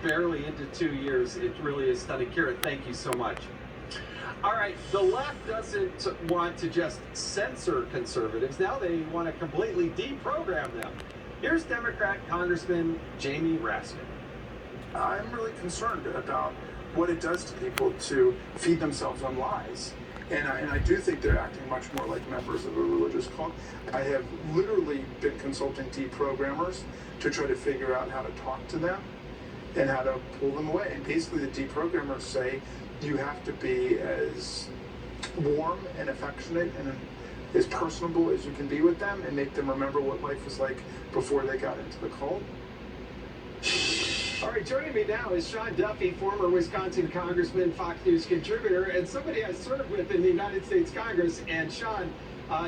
barely into 2 years. It really is stunning. Kira, thank you so much. All right, the left doesn't want to just censor conservatives. Now they want to completely deprogram them. Here's Democrat Congressman Jamie Raskin. I'm really concerned about what it does to people to feed themselves on lies. And I do think they're acting much more like members of a religious cult. I have literally been consulting deprogrammers to try to figure out how to talk to them and how to pull them away. And basically the deprogrammers say you have to be as warm and affectionate and as personable as you can be with them and make them remember what life was like before they got into the cult. All right, joining me now is Sean Duffy, former Wisconsin congressman, Fox News contributor, and somebody I served with in the United States Congress. And Sean,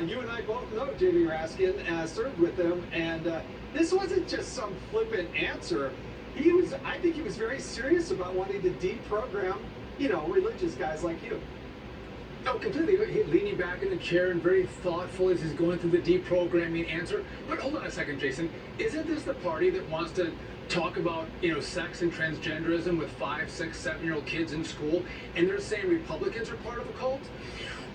you and I both know Jamie Raskin, served with him, and this wasn't just some flippant answer. I think he was very serious about wanting to deprogram, religious guys like you. No, completely. Leaning back in the chair and very thoughtful as he's going through the deprogramming answer. But hold on a second, Jason. Isn't this the party that wants to talk about, sex and transgenderism with 5, 6, 7-year-old kids in school, and they're saying Republicans are part of a cult?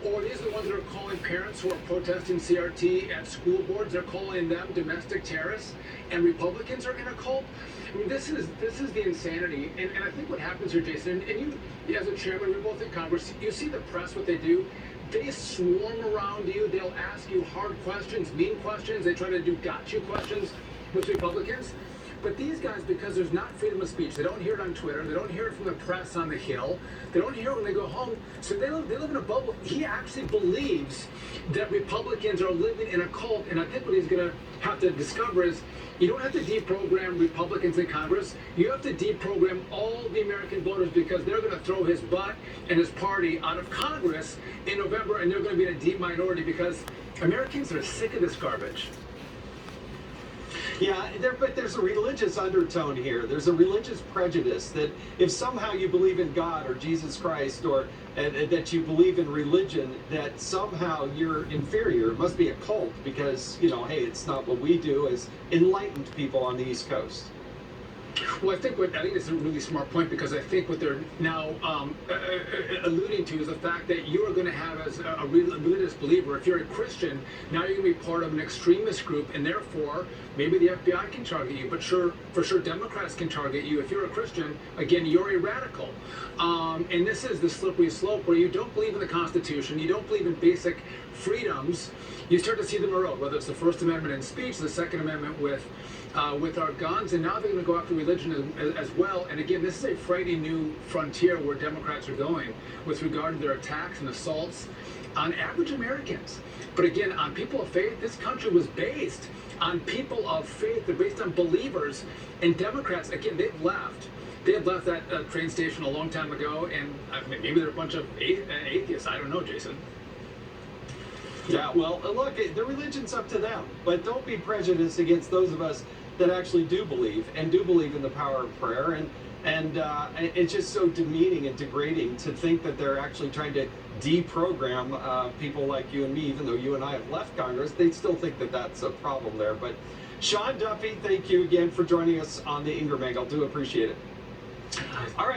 Or these are the ones that are calling parents who are protesting CRT at school boards, they're calling them domestic terrorists, and Republicans are in a cult? I mean, this is the insanity, and I think what happens here, Jason, and you, as a chairman, we're both in Congress, you see the press, what they do. They swarm around you, they'll ask you hard questions, mean questions, they try to do gotcha questions with Republicans. But these guys, because there's not freedom of speech, they don't hear it on Twitter, they don't hear it from the press on the Hill, they don't hear it when they go home, so they live in a bubble. He actually believes that Republicans are living in a cult, and I think what he's going to have to discover is you don't have to deprogram Republicans in Congress, you have to deprogram all the American voters, because they're going to throw his butt and his party out of Congress in November, and they're going to be in a deep minority because Americans are sick of this garbage. Yeah, but there's a religious undertone here. There's a religious prejudice that if somehow you believe in God or Jesus Christ or that you believe in religion, that somehow you're inferior. It must be a cult because, hey, it's not what we do as enlightened people on the East Coast. Well, I think this is a really smart point, because I think what they're now alluding to is the fact that you are going to have, as a religious believer, if you're a Christian, now you're going to be part of an extremist group, and therefore maybe the FBI can target you, but for sure Democrats can target you. If you're a Christian, again, you're a radical. And this is the slippery slope where you don't believe in the Constitution, you don't believe in basic freedoms, you start to see them erode, whether it's the First Amendment in speech, the Second Amendment with our guns, and now they're going to go after religion as well. And again, this is a frightening new frontier where Democrats are going with regard to their attacks and assaults on average Americans. But again, on people of faith, this country was based on people of faith. They're based on believers. And Democrats, again, they've left. They had left that train station a long time ago, and maybe they're a bunch of atheists. I don't know, Jason. Yeah, well, look, the religion's up to them, but don't be prejudiced against those of us that actually do believe in the power of prayer, and it's just so demeaning and degrading to think that they're actually trying to deprogram people like you and me. Even though you and I have left Congress, they still think that that's a problem there. But Sean Duffy, thank you again for joining us on the Ingram Angle. Do appreciate it. All right.